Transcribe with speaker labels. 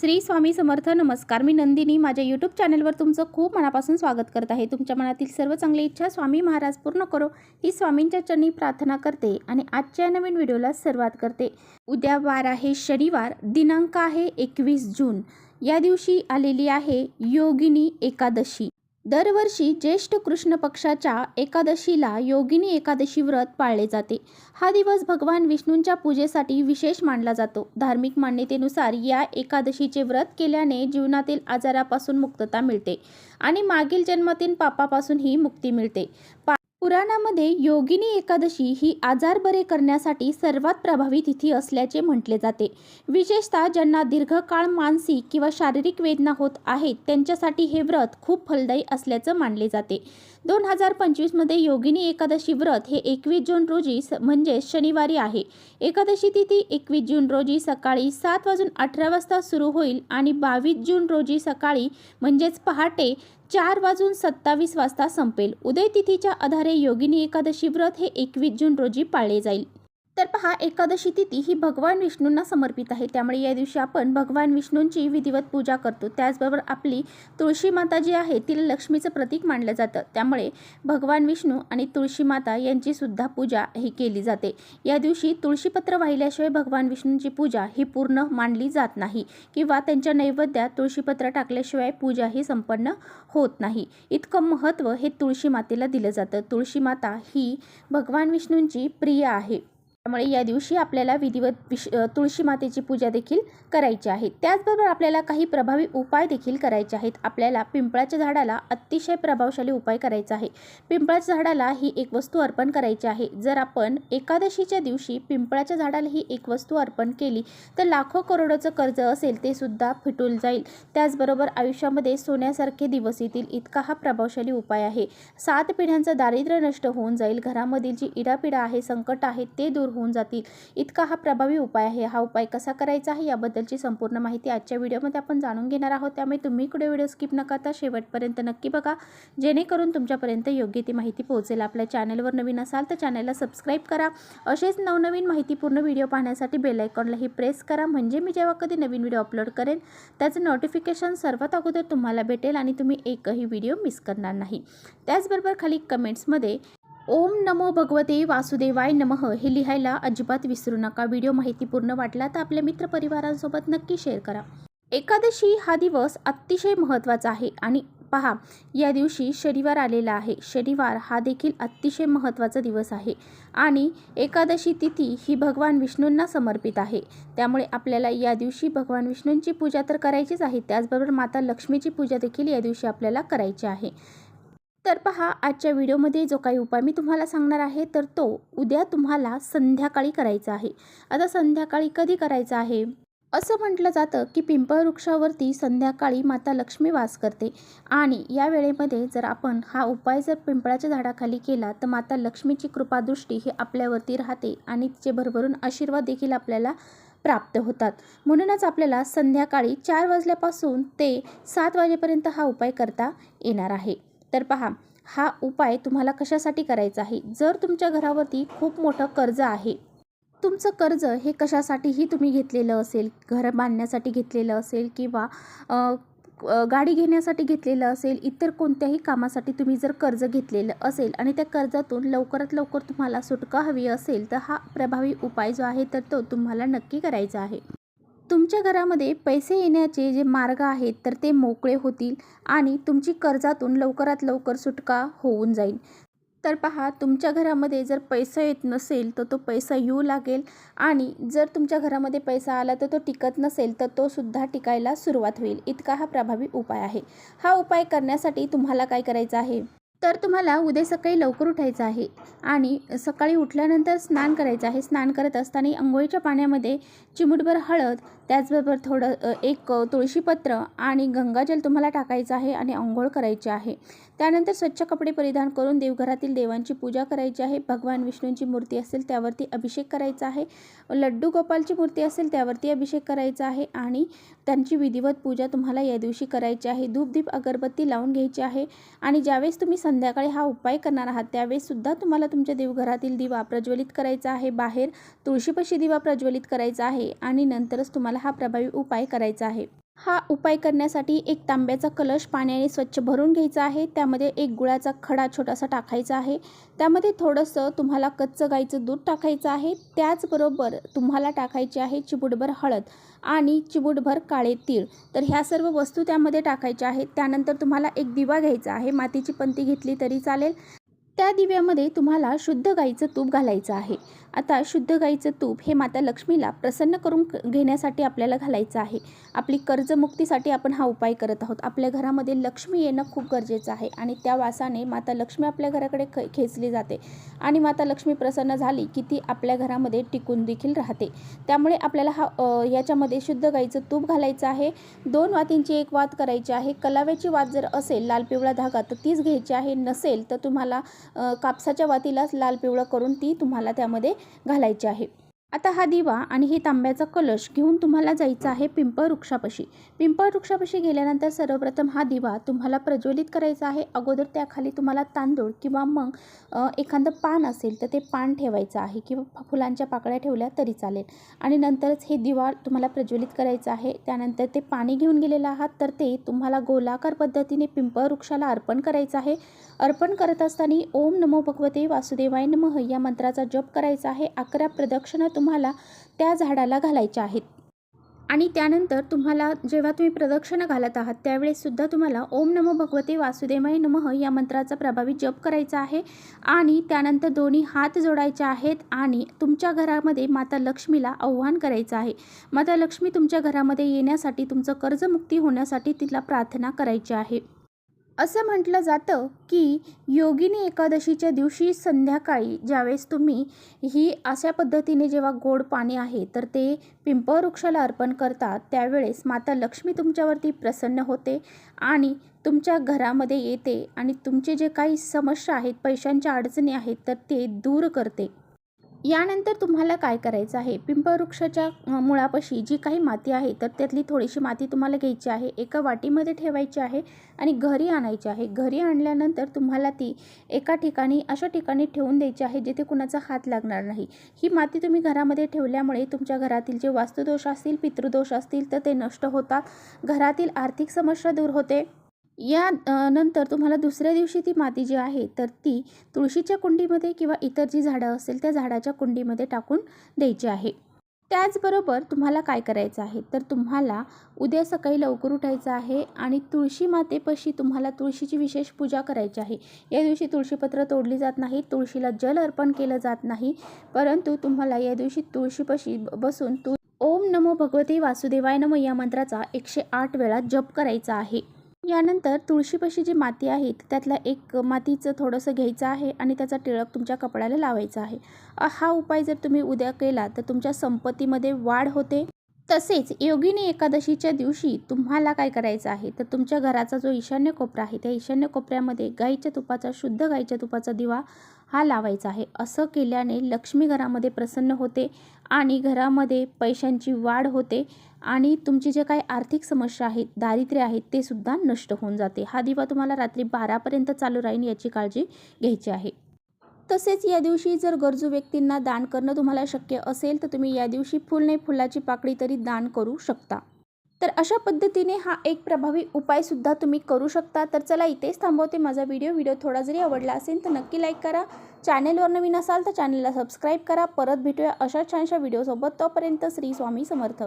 Speaker 1: श्री स्वामी समर्थ. नमस्कार. मी नंदिनी. माझ्या यूट्यूब चॅनलवर तुमचं खूप मनापासून स्वागत करत आहे. तुमच्या मनातील सर्व चांगली इच्छा स्वामी महाराज पूर्ण करो ही स्वामींच्या चरणी प्रार्थना करते आणि आजच्या नवीन व्हिडिओला सुरुवात करते. उद्या वार आहे शनिवार, दिनांक आहे 21 जून. या दिवशी आलेली आहे योगिनी एकादशी. दरवर्षी ज्येष्ठ कृष्ण पक्षाच्या एकादशीला योगिनी एकादशी व्रत पाळले जाते. हा दिवस भगवान विष्णूंच्या पूजेसाठी विशेष मानला जातो. धार्मिक मान्यतेनुसार या एकादशीचे व्रत केल्याने जीवनातील आजारापासून मुक्तता मिळते आणि मागील जन्मातील पापापासूनही मुक्ती मिळते. पुराणामध्ये योगिनी एकादशी ही आजार बरे करण्यासाठी सर्वात प्रभावी तिथी असल्याचे म्हटले जाते. विशेषतः ज्यांना दीर्घकाळ मानसिक किंवा शारीरिक वेदना होत आहेत त्यांच्यासाठी हे व्रत खूप फलदायी असल्याचं मानले जाते. 2025 मध्ये योगिनी एकादशी व्रत हे 21 जून रोजी म्हणजे शनिवारी आहे. एकादशी तिथी 21 जून रोजी सकाळी 7:18 सुरू होईल आणि 22 जून रोजी सकाळी म्हणजेच पहाटे 4:27 संपेल. उदय तिथीच्या आधारे योगिनी एकादशी व्रत हे 21 जून रोजी पाळले जाईल. तर पहा, एकादशी तिथी ही भगवान विष्णूंना समर्पित आहे. त्यामुळे या दिवशी आपण भगवान विष्णूंची विधिवत पूजा करतो. त्याचबरोबर आपली तुळशी माता जी आहे तिला लक्ष्मीचं प्रतीक मानलं जातं. त्यामुळे भगवान विष्णू आणि तुळशी माता यांची सुद्धा पूजा ही केली जाते. या दिवशी तुळशीपत्र वाहिल्याशिवाय भगवान विष्णूंची पूजा ही पूर्ण मानली जात नाही किंवा त्यांच्या नैवेद्यात तुळशीपत्र टाकल्याशिवाय पूजा ही संपन्न होत नाही. इतकं महत्त्व हे तुळशी मातेला दिलं जातं. तुळशी माता ही भगवान विष्णूंची प्रिय आहे. त्यामुळे या दिवशी आपल्याला विधिवत तुळशी मातेची पूजा देखील करायची आहे. त्याचबरोबर आपल्याला काही प्रभावी उपाय देखील करायचे आहेत. आपल्याला पिंपळाच्या झाडाला अतिशय प्रभावशाली उपाय करायचा आहे. पिंपळाच्या झाडाला ही एक वस्तू अर्पण करायची आहे. जर आपण एकादशीच्या दिवशी पिंपळाच्या झाडाला ही एक वस्तू अर्पण केली तर लाखो करोडोचं कर्ज असेल ते सुद्धा फिटून जाईल. त्याचबरोबर आयुष्यामध्ये सोन्यासारखे दिवस येतील इतका हा प्रभावशाली उपाय आहे. 7 पिढ्यांचं दारिद्र्य नष्ट होऊन जाईल. घरामधील जी इडापिडा आहे, संकट आहे ते दूर होऊन जातील इतका हा प्रभावी उपाय आहे. हा उपाय कसा करायचा आहे याबद्दलची संपूर्ण माहिती आजच्या व्हिडिओमध्ये आपण जाणून घेणार आहोत. त्यामुळे तुम्ही कुठे व्हिडिओ स्किप न करता शेवटपर्यंत नक्की बघा, जेणेकरून तुमच्यापर्यंत योग्य ती माहिती पोहोचेल. आपल्या चॅनलवर नवीन असाल तर चॅनलला सबस्क्राईब करा. असेच नवनवीन माहितीपूर्ण व्हिडिओ पाहण्यासाठी बेल आयकॉनलाही प्रेस करा, म्हणजे मी जेव्हा कधी नवीन व्हिडिओ अपलोड करेन त्याचं नोटिफिकेशन सर्वात अगोदर तुम्हाला भेटेल आणि तुम्ही एकही व्हिडिओ मिस करणार नाही. त्याचबरोबर खाली कमेंट्समध्ये ओम नमो भगवते वासुदेवाय नमः हे लिहायला अजिबात विसरू नका. व्हिडिओ माहितीपूर्ण वाटला तर आपल्या मित्रपरिवारांसोबत नक्की शेअर करा. एकादशी हा दिवस अतिशय महत्त्वाचा आहे आणि पहा, या दिवशी शनिवार आलेला आहे. शनिवार हा देखील अतिशय महत्त्वाचा दिवस आहे आणि एकादशी तिथी ही भगवान विष्णूंना समर्पित आहे. त्यामुळे आपल्याला या दिवशी भगवान विष्णूंची पूजा तर करायचीच आहे. त्याचबरोबर माता लक्ष्मीची पूजा देखील या दिवशी आपल्याला करायची आहे. तर पहा, आजच्या व्हिडिओमध्ये जो काही उपाय मी तुम्हाला सांगणार आहे तर तो उद्या तुम्हाला संध्याकाळी करायचा आहे. आता संध्याकाळी कधी करायचा आहे? असं म्हटलं जातं की पिंपळ वृक्षावरती संध्याकाळी माता लक्ष्मी वास करते आणि या वेळेमध्ये जर आपण हा उपाय जर पिंपळाच्या झाडाखाली केला तर माता लक्ष्मीची कृपादृष्टी ही आपल्यावरती राहते आणि तिचे भरभरून आशीर्वाद देखील आपल्याला प्राप्त होतात. म्हणूनच आपल्याला संध्याकाळी 4 वाजल्यापासून ते 7 वाजेपर्यंत हा उपाय करता येणार आहे. तर पहा, हा उपाय तुम्हाला कशासाठी करायचा आहे? जर तुमच्या घरावरती खूप मोठं कर्ज आहे, तुमचं कर्ज हे कशासाठीही तुम्ही घेतलेलं असेल, घर बांधण्यासाठी घेतलेलं असेल किंवा गाडी घेण्यासाठी घेतलेलं असेल, इतर कोणत्याही कामासाठी तुम्ही जर कर्ज घेतलेलं असेल आणि त्या कर्जातून लवकरात लवकर तुम्हाला सुटका हवी असेल तर हा प्रभावी उपाय जो आहे तर तो तुम्हाला नक्की करायचा आहे. तुमच्या घरामध्ये पैसे येण्याचे जे मार्ग आहेत तर ते मोकळे होतील आणि तुमची कर्जातून लवकरात लवकर सुटका होऊन जाईल. तर पहा, तुमच्या घरामध्ये जर पैसा येत नसेल तर तो पैसा येऊ लागेल आणि जर तुमच्या घरामध्ये पैसा आला तर तो टिकत नसेल तर तो सुद्धा टिकायला सुरुवात होईल. इतका हा प्रभावी उपाय आहे. हा उपाय करण्यासाठी तुम्हाला काय करायचं आहे? तर तुम्हाला उद्या सकाळी लवकर उठायचं आहे आणि सकाळी उठल्यानंतर स्नान करायचं आहे. स्नान करत असताना अंघोळीच्या पाण्यामध्ये चिमूटभर हळद, त्याचबरोबर थोडं एक तुळशीपत्र आणि गंगाजल तुम्हाला टाकायचं आहे आणि अंघोळ करायची आहे. त्यानंतर स्वच्छ कपडे परिधान करून देवघरातील देवांची पूजा करायची आहे. भगवान विष्णूंची मूर्ती असेल त्यावरती अभिषेक करायचा आहे. लड्डू गोपालची मूर्ती असेल त्यावरती अभिषेक करायचा आहे आणि त्यांची विधिवत पूजा तुम्हाला या दिवशी करायची आहे. धूपदीप अगरबत्ती लावून घ्यायची आहे आणि ज्यावेळेस तुम्ही संध्याकाळी हा उपाय करणार आहात त्यावेळेस सुद्धा तुम्हाला तुमच्या देवघरातील दिवा प्रज्वलित करायचा आहे. बाहेर तुळशीपाशी दिवा प्रज्वलित करायचा आहे आणि नंतरच तुम्हाला हा प्रभावी उपाय करायचा आहे. हा उपाय करण्यासाठी एक तांब्याचा कलश पाण्याने स्वच्छ भरून घ्यायचा आहे। त्यामध्ये एक गुळाचा खडा छोटासा टाकायचा आहे। त्यामध्ये थोडंसं तुम्हाला कच्चं गाईचं दूध टाकायचं आहे। त्याचबरोबर तुम्हाला टाकायची आहे चिमूटभर हळद आणि चिमूटभर काळे तीळ। तर ह्या सर्व वस्तू त्यामध्ये टाकायच्या आहेत। त्यानंतर तुम्हाला एक दिवा घ्यायचा आहे, मातीची पंती घेतली तरी चालेल। त्या दिव्यामध्ये तुम्हाला शुद्ध गाईचं तूप घालायचं आहे। आता शुद्ध गाईचं तूप हे माता लक्ष्मीला प्रसन्न करून घेण्यासाठी आपल्याला घालायचं आहे। आपली कर्जमुक्तीसाठी आपण हा उपाय करत आहोत। आपल्या घरामध्ये लक्ष्मी येणं खूप गरजेचं आहे आणि त्या वासाने माता लक्ष्मी आपल्या घराकडे खेचली जाते आणि माता लक्ष्मी प्रसन्न झाली की ती आपल्या घरामध्ये टिकून देखील राहते। त्यामुळे आपल्याला याच्यामध्ये शुद्ध गाईचं तूप घालायचं आहे। 2 वातींची एक वात करायची आहे। कलाव्याची वात जर असेल लाल पिवळा धागा तर तीच घ्यायची आहे, नसेल तर तुम्हाला कापसाच्या वातीलाच लाल पिवळं करून ती तुम्हाला त्यामध्ये घालायची आहे। आता हा दिवा आणि ही तांब्याचा कलश घेऊन तुम्हाला जायचं आहे पिंपळ वृक्षापाशी। पिंपळ वृक्षापाशी गेल्यानंतर सर्वप्रथम हा दिवा तुम्हाला प्रज्वलित करायचा आहे। अगोदर त्याखाली तुम्हाला तांदूळ किंवा मग एखादं पान असेल तर ते पान ठेवायचं आहे किंवा फुलांच्या पाकळ्या ठेवल्या तरी चालेल आणि नंतरच हे दिवा तुम्हाला प्रज्वलित करायचं आहे। त्यानंतर ते पाणी घेऊन गेलेलं आहात तर ते तुम्हाला गोलाकार पद्धतीने पिंपळ वृक्षाला अर्पण करायचं आहे। अर्पण करत असताना ओम नमो भगवते वासुदेवाय नमः या मंत्राचा जप करायचा आहे। 11 प्रदक्षिणा तुम्हाला त्या झाडाला घालायच्या आहेत आणि त्यानंतर तुम्हाला जेव्हा तुम्ही प्रदक्षिणा घालत आहात त्यावेळेस सुद्धा तुम्हाला ओम नमो भगवते वासुदेवाय नमः या मंत्राचा प्रभावी जप करायचा आहे आणि त्यानंतर दोन्ही हात जोडायचे आहेत आणि तुमच्या घरामध्ये माता लक्ष्मीला आव्हान करायचं आहे। माता लक्ष्मी तुमच्या घरामध्ये येण्यासाठी, तुमचं कर्जमुक्ती होण्यासाठी तिला प्रार्थना करायची आहे। असं म्हटलं जातं की योगिनी एकादशीच्या दिवशी संध्याकाळी ज्यावेळेस तुम्ही ही अशा पद्धतीने जेव्हा गोड पाणी आहे तर ते पिंपळ वृक्षाला अर्पण करतात त्यावेळेस माता लक्ष्मी तुमच्यावरती प्रसन्न होते आणि तुमच्या घरामध्ये येते आणि तुमचे जे काही समस्या आहेत, पैशांच्या अडचणी आहेत तर ते दूर करते। यानंतर तुम्हाला काय करायचं आहे, पिंपळ वृक्षाच्या मुळापाशी जी काही माती आहे तर त्यातली थोडीशी माती तुम्हाला घ्यायची आहे, एका वाटीमध्ये ठेवायची आहे आणि घरी आणायची आहे। घरी आणल्यानंतर तुम्हाला ती एका ठिकाणी अशा ठिकाणी ठेवून द्यायची आहे जिथे कुणाचा हात लागणार नाही। ही माती तुम्ही घरामध्ये ठेवल्यामुळे तुमच्या घरातील जे वास्तुदोष असतील, पितृदोष असतील तर ते नष्ट होतात, घरातील आर्थिक समस्या दूर होते। या नंतर तुम्हाला दुसऱ्या दिवशी ती माती जी आहे तर ती तुळशीच्या कुंडीमध्ये किंवा इतर जी झाडं असेल त्या झाडाच्या कुंडीमध्ये टाकून द्यायची आहे। त्याचबरोबर तुम्हाला काय करायचं आहे तर तुम्हाला उद्या सकाळी लवकर उठायचं आहे आणि तुळशी मातेपाशी तुम्हाला तुळशीची विशेष पूजा करायची आहे। या दिवशी तुळशीपत्र तोडली जात नाही, तुळशीला जल अर्पण केलं जात नाही, परंतु तुम्हाला या दिवशी तुळशीपाशी बसून ओम नमो भगवते वासुदेवाय नमः या मंत्राचा 108 वेळा जप करायचा आहे। यानंतर तुळशीपाशी जी माती आहे त्यातला एक मातीचं थोडंसं घ्यायचं आहे आणि त्याचा टिळक तुमच्या कपड्याला लावायचा आहे। हा उपाय जर तुम्ही उद्या केला तर तुमच्या संपत्तीमध्ये वाढ होते। तसेच योगिनी एकादशीच्या दिवशी तुम्हाला काय करायचं आहे तर तुमच्या घराचा जो ईशान्य कोपरा आहे त्या ईशान्य कोपऱ्यामध्ये शुद्ध गाईच्या तुपाचा दिवा हा लावायचा आहे। असं केल्याने लक्ष्मी घरामध्ये प्रसन्न होते आणि घरामध्ये पैशांची वाढ होते आणि तुमची जे काही आर्थिक समस्या आहेत, दारिद्र्य आहेत ते सुद्धा नष्ट होऊन जाते। हा दिवा तुम्हाला रात्री 12 पर्यंत चालू राहील याची काळजी घ्यायची आहे। तसेच या दिवशी जर गरजू व्यक्तींना दान करणं तुम्हाला शक्य असेल तर तुम्ही या दिवशी फुल नाही फुलाची पाकळी तरी दान करू शकता। तर अशा पद्धतीने हा एक प्रभावी उपाय सुद्धा तुम्ही करू शकता। तर चला इथेच थांबवते माझा व्हिडिओ थोडा जरी आवडला असेल तर नक्की लाईक करा, चॅनेलवर नवीन असाल तर चॅनेलला सबस्क्राईब करा। परत भेटूया अशा छानशा व्हिडिओसोबत, तोपर्यंत श्री स्वामी समर्थ।